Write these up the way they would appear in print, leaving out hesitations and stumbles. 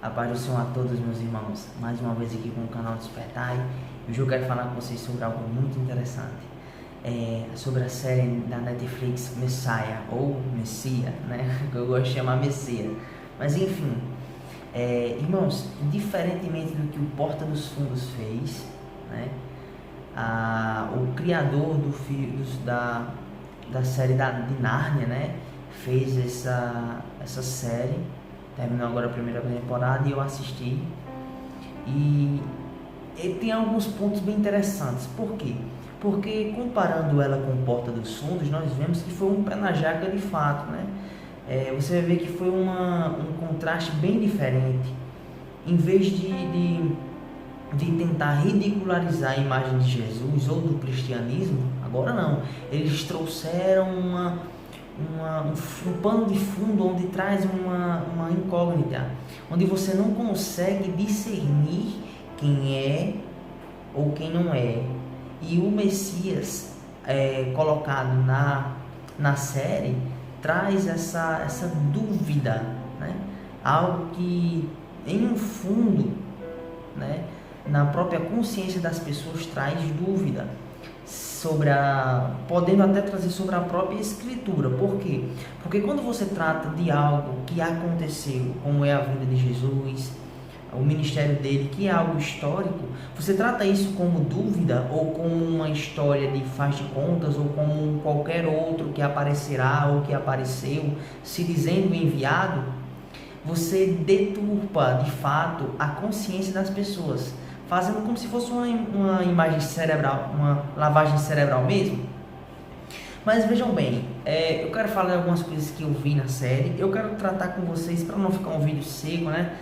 A paz do Senhor a todos, meus irmãos. Mais uma vez aqui com o canal Despertai. Hoje eu quero falar com vocês sobre algo muito interessante. Sobre a série da Netflix Messiah, ou Messias, né? Que eu gosto de chamar Messias. Mas enfim, irmãos, diferentemente do que o Porta dos Fundos fez, né? O criador da série de Nárnia, né? Fez essa série. Terminou agora a primeira temporada e eu assisti. E ele tem alguns pontos bem interessantes. Por quê? Porque comparando ela com Porta dos Fundos, nós vemos que foi um pé na jaca de fato, né? Você vai ver que foi um contraste bem diferente. Em vez de tentar ridicularizar a imagem de Jesus ou do cristianismo, agora não. Eles trouxeram um pano de fundo onde traz uma incógnita, onde você não consegue discernir quem é ou quem não é. E o Messias colocado na série traz essa dúvida, né? Algo que em um fundo, né, na própria consciência das pessoas traz dúvida podendo até trazer sobre a própria escritura. Por quê? Porque quando você trata de algo que aconteceu, como é a vinda de Jesus, o ministério dele, que é algo histórico, você trata isso como dúvida ou como uma história de faz de contas ou como qualquer outro que aparecerá ou que apareceu se dizendo enviado, você deturpa de fato a consciência das pessoas, fazendo como se fosse uma imagem cerebral, uma lavagem cerebral mesmo. Mas vejam bem, eu quero falar de algumas coisas que eu vi na série. Eu quero tratar com vocês, para não ficar um vídeo seco, né,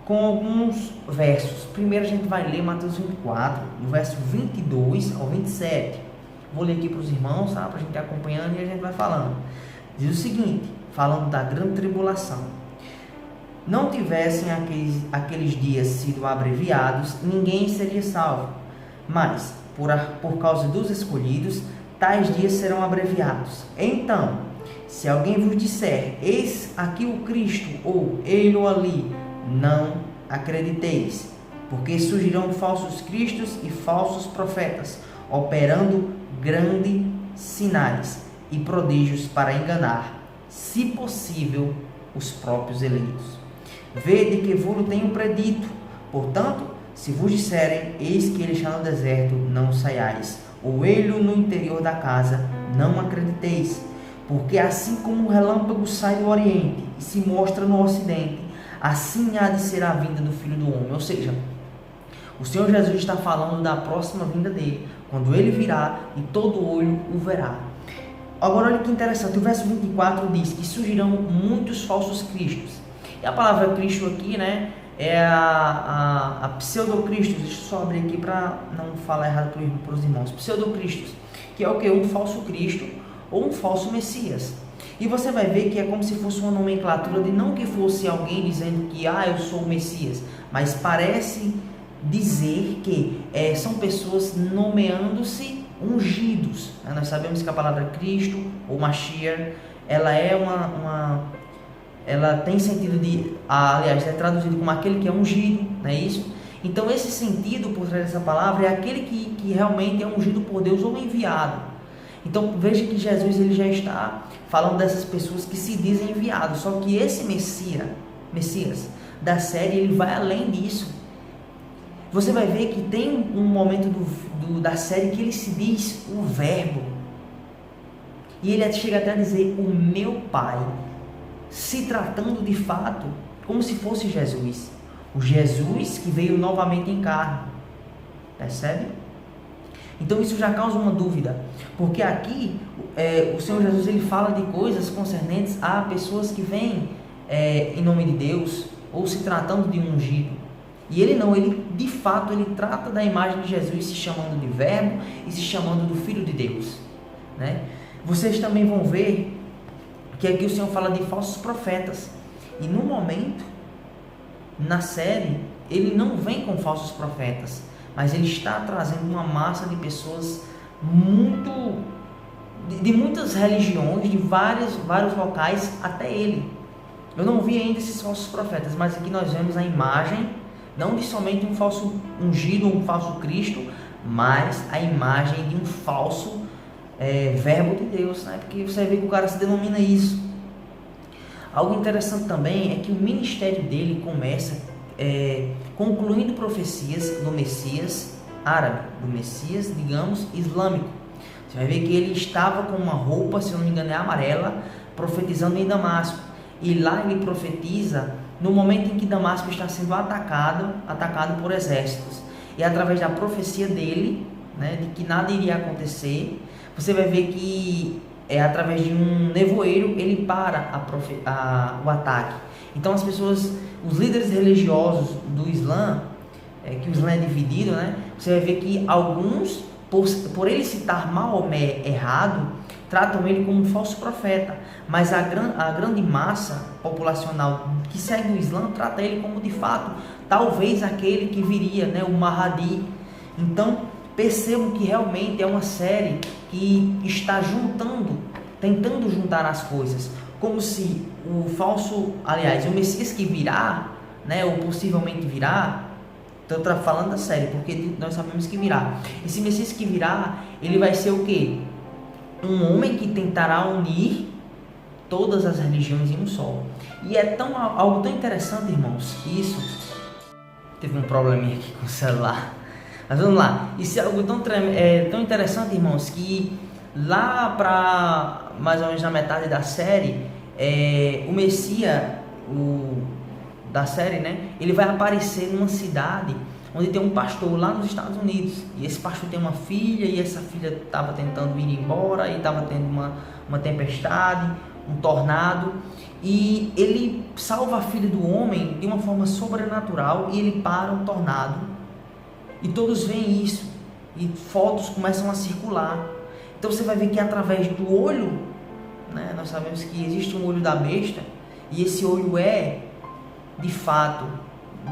com alguns versos. Primeiro a gente vai ler Mateus 24, do verso 22 ao 27. Vou ler aqui para os irmãos, tá? Para a gente ir acompanhando e a gente vai falando. Diz o seguinte, falando da grande tribulação: não tivessem aqueles dias sido abreviados, ninguém seria salvo. Mas, por causa dos escolhidos, tais dias serão abreviados. Então, se alguém vos disser, eis aqui o Cristo, ou ele ou ali, não acrediteis, porque surgirão falsos cristos e falsos profetas, operando grandes sinais e prodígios para enganar, se possível, os próprios eleitos. Vede que vos tenho predito. Portanto, se vos disserem, eis que ele está no deserto, não saiais, ou ele no interior da casa, não acrediteis. Porque assim como o relâmpago sai do oriente e se mostra no ocidente, assim há de ser a vinda do Filho do Homem. Ou seja, o Senhor Jesus está falando da próxima vinda dele, quando ele virá e todo olho o verá. Agora olha que interessante, o verso 24 diz que surgirão muitos falsos cristos. E a palavra Cristo aqui, né, é a pseudo-Cristo. Deixa eu só abrir aqui para não falar errado para os irmãos. Pseudo-Cristo, que é o que? Um falso Cristo ou um falso Messias. E você vai ver que é como se fosse uma nomenclatura de não que fosse alguém dizendo que eu sou o Messias, mas parece dizer que são pessoas nomeando-se ungidos. Nós sabemos que a palavra Cristo ou Mashiach, ela é ela tem sentido aliás, é traduzido como aquele que é ungido, não é isso? Então esse sentido por trás dessa palavra é aquele que realmente é ungido por Deus ou enviado. Então veja que Jesus ele já está falando dessas pessoas que se dizem enviados, só que esse Messias da série, ele vai além disso. Você vai ver que tem um momento da série que ele se diz o verbo, e ele chega até a dizer o meu Pai, se tratando de fato como se fosse Jesus, o Jesus que veio novamente em carne. Percebe? Então isso já causa uma dúvida, porque aqui o Senhor Jesus ele fala de coisas concernentes a pessoas que vêm em nome de Deus ou se tratando de um ungido. E ele não, ele de fato ele trata da imagem de Jesus se chamando de verbo e se chamando do Filho de Deus, né? Vocês também vão ver que aqui o Senhor fala de falsos profetas. E no momento, na série, ele não vem com falsos profetas, mas ele está trazendo uma massa de pessoas de muitas religiões, de vários locais até ele. Eu não vi ainda esses falsos profetas, mas aqui nós vemos a imagem, não de somente um falso ungido, um falso Cristo, mas a imagem de um falso verbo de Deus, né? Porque você vê que o cara se denomina isso. Algo interessante também é que o ministério dele começa concluindo profecias do Messias árabe, do Messias, digamos, islâmico. Você vai ver que ele estava com uma roupa, se não me engano é amarela, profetizando em Damasco. E lá ele profetiza no momento em que Damasco está sendo atacado por exércitos. E através da profecia dele, né, de que nada iria acontecer, você vai ver que através de um nevoeiro ele para o ataque. Então as pessoas, os líderes religiosos do Islã, que o Islã é dividido, né, você vai ver que alguns, por ele citar Maomé errado, tratam ele como um falso profeta, mas a grande massa populacional que segue o Islã trata ele como de fato, talvez aquele que viria, né, o Mahdi. Então percebo que realmente é uma série que está tentando juntar as coisas, como se o Messias que virá, né, ou possivelmente virá, estou falando da série, porque nós sabemos que virá. Esse Messias que virá, ele vai ser o quê? Um homem que tentará unir todas as religiões em um só. E é algo tão interessante, irmãos, que isso... Teve um probleminha aqui com o celular. Mas vamos lá. Isso é algo tão interessante, irmãos, que lá para mais ou menos na metade da série, o Messias da série, né, ele vai aparecer numa cidade onde tem um pastor lá nos Estados Unidos, e esse pastor tem uma filha, e essa filha estava tentando vir embora, e estava tendo uma tempestade, um tornado, e ele salva a filha do homem de uma forma sobrenatural, e ele para o tornado, e todos veem isso, e fotos começam a circular. Então você vai ver que através do olho, né, nós sabemos que existe um olho da besta, e esse olho de fato,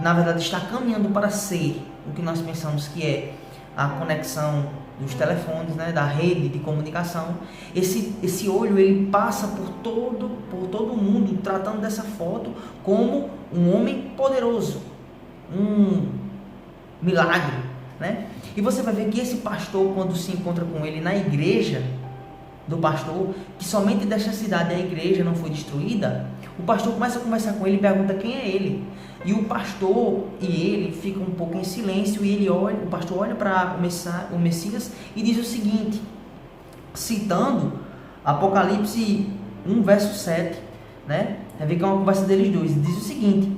na verdade está caminhando para ser o que nós pensamos que é a conexão dos telefones, né, da rede de comunicação. Esse olho ele passa por todo o mundo, tratando dessa foto como um homem poderoso, um milagre, né? E você vai ver que esse pastor, quando se encontra com ele na igreja do pastor, que somente desta cidade a igreja não foi destruída, o pastor começa a conversar com ele e pergunta quem é ele. E o pastor e ele ficam um pouco em silêncio, e o pastor olha para o Messias e diz o seguinte, citando Apocalipse 1, verso 7, né? Vai ver que é uma conversa deles dois, diz o seguinte,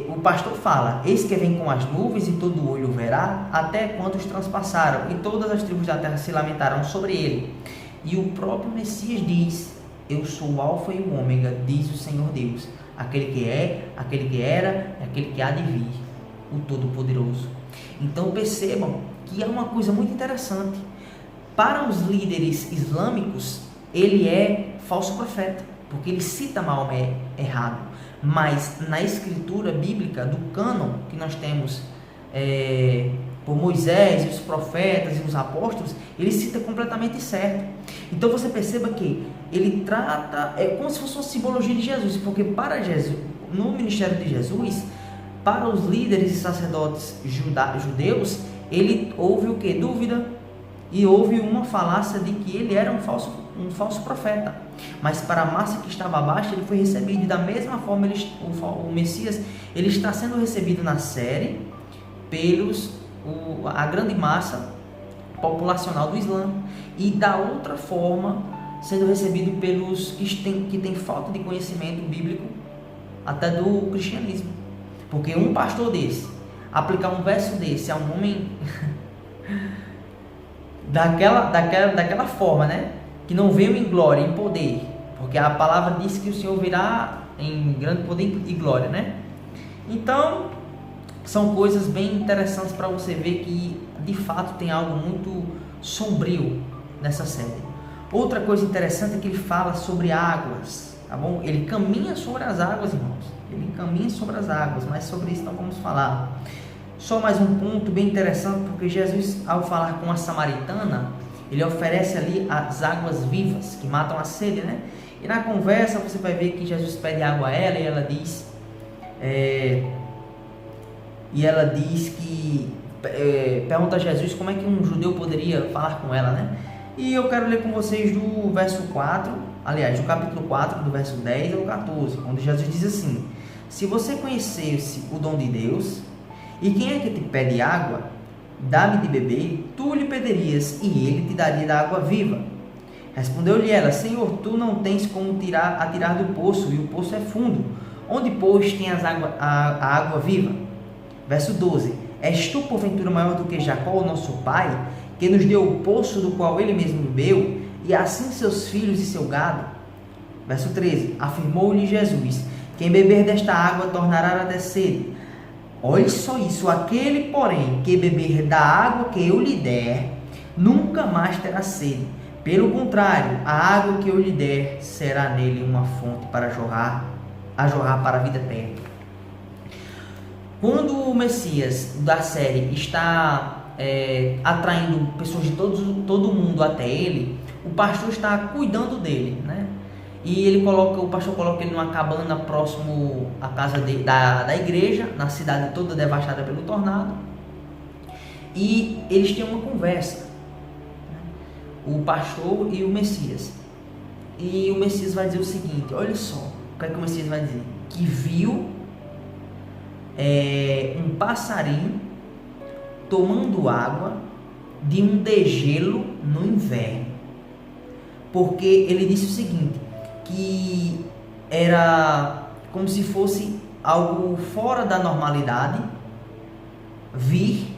o pastor fala, eis que vem com as nuvens e todo olho verá, até quantos transpassaram, e todas as tribos da terra se lamentarão sobre ele. E o próprio Messias diz, eu sou o alfa e o ômega, diz o Senhor Deus, aquele que é, aquele que era, e aquele que há de vir, o Todo-Poderoso. Então percebam que é uma coisa muito interessante. Para os líderes islâmicos, ele é falso profeta, porque ele cita Maomé errado. Mas na escritura bíblica, do cânon que nós temos por Moisés, e os profetas e os apóstolos, ele cita completamente certo. Então você perceba que ele trata, como se fosse uma simbologia de Jesus, porque para Jesus, no ministério de Jesus, para os líderes e sacerdotes judeus, ele houve o que? Dúvida, e houve uma falácia de que ele era um falso profeta. Mas para a massa que estava abaixo, ele foi recebido, e da mesma forma o Messias, ele está sendo recebido na série a grande massa populacional do Islã, e da outra forma sendo recebido pelos que têm falta de conhecimento bíblico, até do cristianismo. Porque um pastor desse aplicar um verso desse a um homem daquela forma, né, que não veio em glória, em poder, porque a palavra diz que o Senhor virá em grande poder e glória, né? Então são coisas bem interessantes para você ver que de fato tem algo muito sombrio nessa série. Outra coisa interessante é que ele fala sobre águas, tá bom? Ele caminha sobre as águas, irmãos. Ele caminha sobre as águas, mas sobre isso não vamos falar. Só mais um ponto bem interessante, porque Jesus, ao falar com a samaritana, ele oferece ali as águas vivas, que matam a sede, né? E na conversa você vai ver que Jesus pede água a ela e ela diz que pergunta a Jesus como é que um judeu poderia falar com ela, né? E eu quero ler com vocês do verso 4, aliás, do capítulo 4, do verso 10 ao 14, onde Jesus diz assim: se você conhecesse o dom de Deus, e quem é que te pede água, dá-me de beber, tu lhe pedirias, e ele te daria da água viva. Respondeu-lhe ela: Senhor, tu não tens como tirar do poço, e o poço é fundo. Onde, pois, tem a água viva? Verso 12: És tu, porventura, maior do que Jacó, o nosso pai, que nos deu o poço do qual ele mesmo bebeu, e assim seus filhos e seu gado? Verso 13: Afirmou-lhe Jesus: quem beber desta água tornará a ter sede. Olhe só isso: aquele, porém, que beber da água que eu lhe der, nunca mais terá sede. Pelo contrário, a água que eu lhe der será nele uma fonte para jorrar para a vida eterna. Quando o Messias da série está atraindo pessoas de todo mundo até ele, o pastor está cuidando dele, né? E o pastor coloca ele numa cabana próximo à casa da igreja, na cidade toda devastada pelo tornado. E eles têm uma conversa, né? O pastor e o Messias. E o Messias vai dizer o seguinte: olha só, o que é que o Messias vai dizer? Que viu um passarinho tomando água de um degelo no inverno. Porque ele disse o seguinte, que era como se fosse algo fora da normalidade vir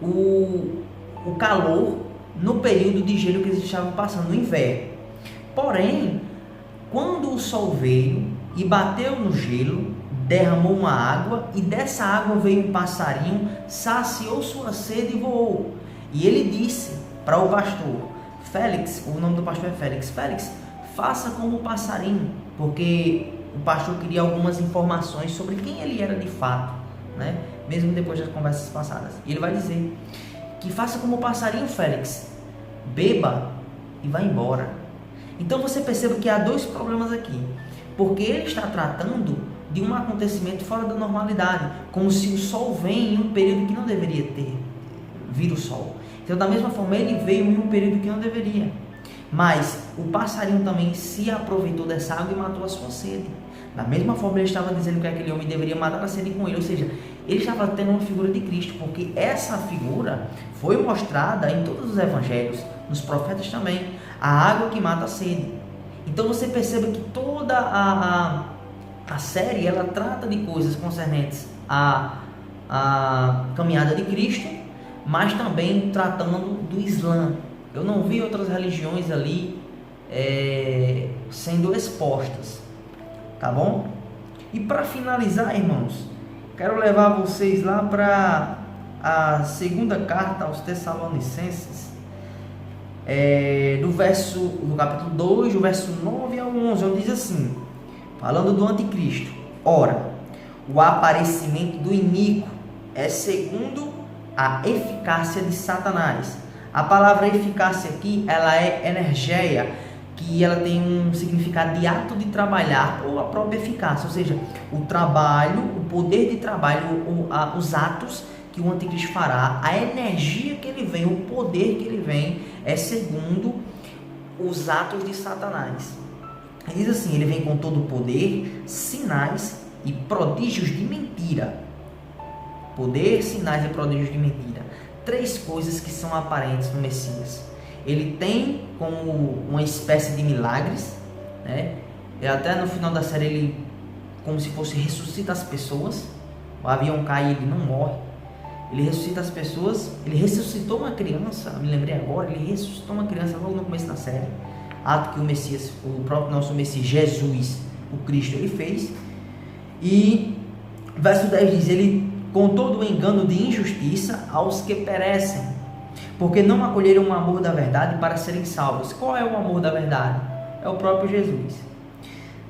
o calor no período de gelo que eles estavam passando, no inverno. Porém, quando o sol veio e bateu no gelo, derramou uma água, e dessa água veio um passarinho, saciou sua sede e voou. E ele disse para o pastor Félix, o nome do pastor é Félix: Félix, faça como o passarinho, porque o pastor queria algumas informações sobre quem ele era de fato, né? Mesmo depois das conversas passadas. E ele vai dizer que faça como o passarinho, Félix, beba e vá embora. Então você percebe que há dois problemas aqui, porque ele está tratando de um acontecimento fora da normalidade, como se o sol vem em um período que não deveria vir o sol. Então, da mesma forma, ele veio em um período que não deveria. Mas o passarinho também se aproveitou dessa água e matou a sua sede. Da mesma forma, ele estava dizendo que aquele homem deveria matar a sede com ele. Ou seja, ele estava tendo uma figura de Cristo, porque essa figura foi mostrada em todos os evangelhos, nos profetas também, a água que mata a sede. Então você percebe que toda a série, ela trata de coisas concernentes à caminhada de Cristo, mas também tratando do Islã. Eu não vi outras religiões ali sendo expostas, tá bom? E para finalizar, irmãos, quero levar vocês lá para a segunda carta aos Tessalonicenses, do capítulo 2, do verso 9 ao 11, onde diz assim, falando do anticristo: ora, o aparecimento do iníquo é segundo a eficácia de Satanás. A palavra eficácia aqui, ela é energeia, que ela tem um significado de ato de trabalhar, ou a própria eficácia, ou seja, o trabalho, o poder de trabalho, os atos que o anticristo fará, a energia que ele vem, o poder que ele vem, é segundo os atos de Satanás. Diz assim: ele vem com todo o poder, sinais e prodígios de mentira. Poder, sinais e prodígios de mentira. Três coisas que são aparentes no Messias. Ele tem como uma espécie de milagres, né? E até no final da série ele, como se fosse, ressuscita as pessoas. O avião cai e ele não morre. Ele ressuscita as pessoas. Ele ressuscitou uma criança, me lembrei agora, ele ressuscitou uma criança logo no começo da série. Ato que o Messias, o próprio nosso Messias, Jesus, o Cristo, ele fez. E verso 10 diz: ele com todo o engano de injustiça aos que perecem, porque não acolheram o amor da verdade para serem salvos. Qual é o amor da verdade? É o próprio Jesus.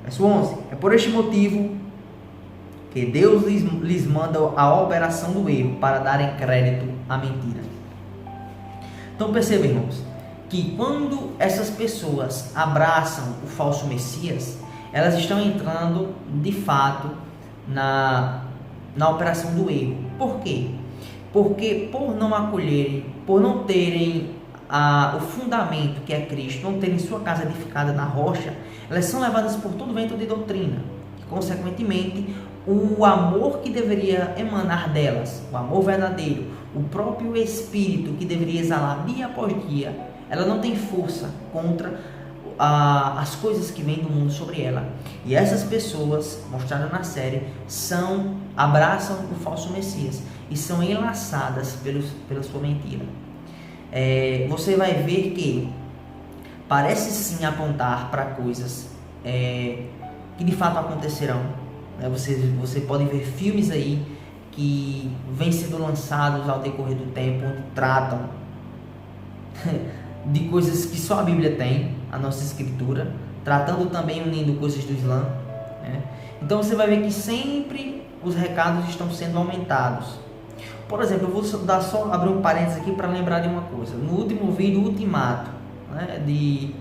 Verso 11: é por este motivo que Deus lhes manda a operação do erro, para darem crédito à mentira. Então perceba, irmãos, que quando essas pessoas abraçam o falso Messias, elas estão entrando de fato na operação do erro. Por quê? Porque por não acolherem, por não terem o fundamento que é Cristo, não terem sua casa edificada na rocha, elas são levadas por todo vento de doutrina. E, consequentemente, o amor que deveria emanar delas, o amor verdadeiro, o próprio Espírito que deveria exalar dia após dia, ela não tem força contra as coisas que vêm do mundo sobre ela. E essas pessoas, mostradas na série, abraçam o falso Messias e são enlaçadas pela sua mentira. Você vai ver que parece sim apontar para coisas que de fato acontecerão. Você pode ver filmes aí que vêm sendo lançados ao decorrer do tempo, onde tratam de coisas que só a Bíblia tem, a nossa escritura, tratando também, unindo coisas do Islã. Então você vai ver que sempre os recados estão sendo aumentados. Por exemplo, eu vou só abrir um parênteses aqui para lembrar de uma coisa. No último vídeo, o Ultimato, de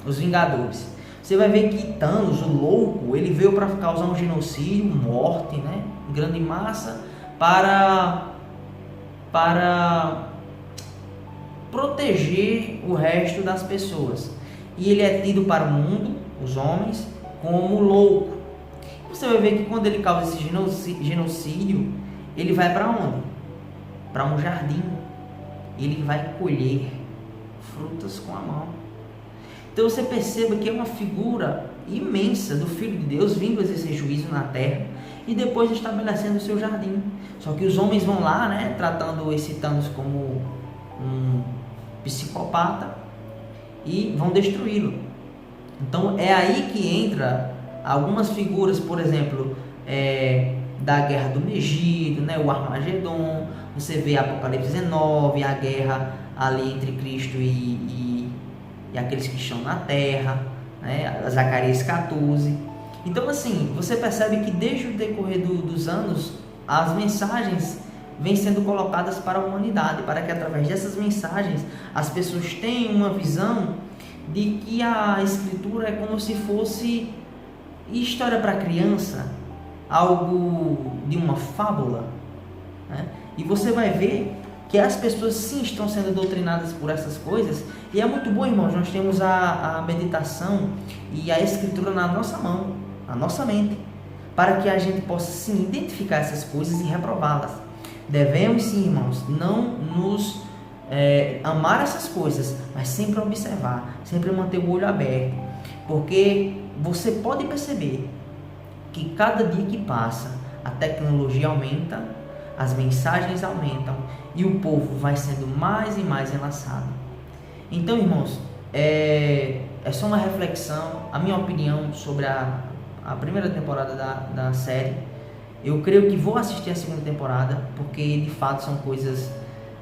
Os Vingadores, você vai ver que Thanos, o louco, ele veio para causar um genocídio, morte, em grande massa, para proteger o resto das pessoas. E ele é tido para o mundo, os homens, como louco. Você vai ver que quando ele causa esse genocídio, ele vai para onde? Para um jardim. Ele vai colher frutas com a mão. Então você perceba que é uma figura imensa do Filho de Deus vindo exercer juízo na terra e depois estabelecendo o seu jardim. Só que os homens vão lá, tratando esse Thanos como um psicopata e vão destruí-lo. Então é aí que entra algumas figuras, por exemplo, da guerra do Megido, o Armagedon. Você vê Apocalipse 19, a guerra ali entre Cristo e aqueles que estão na terra, Zacarias 14. Então assim, você percebe que desde o decorrer dos anos, as mensagens vêm sendo colocadas para a humanidade, para que através dessas mensagens as pessoas tenham uma visão de que a Escritura é como se fosse história para criança, algo de uma fábula. E você vai ver que as pessoas sim estão sendo doutrinadas por essas coisas, e é muito bom, irmãos, nós temos a meditação e a Escritura na nossa mão, na nossa mente, para que a gente possa sim identificar essas coisas e reprová-las. Devemos sim, irmãos, não nos amar essas coisas, mas sempre observar, sempre manter o olho aberto, porque você pode perceber que cada dia que passa a tecnologia aumenta, as mensagens aumentam e o povo vai sendo mais e mais enlaçado. Então, irmãos, é só uma reflexão, a minha opinião sobre a primeira temporada da série. Eu creio que vou assistir a segunda temporada, porque de fato são coisas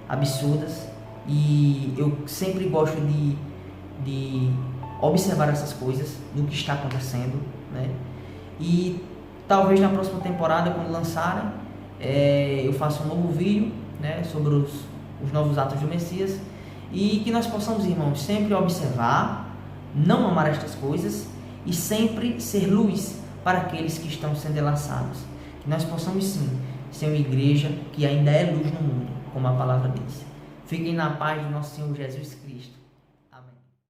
absurdas e eu sempre gosto de observar essas coisas, do que está acontecendo, E talvez na próxima temporada, quando lançarem, eu faça um novo vídeo, sobre os novos atos do Messias, e que nós possamos, irmãos, sempre observar, não amar estas coisas e sempre ser luz para aqueles que estão sendo enlaçados. Que nós possamos sim ser uma igreja que ainda é luz no mundo, como a palavra diz. Fiquem na paz do nosso Senhor Jesus Cristo.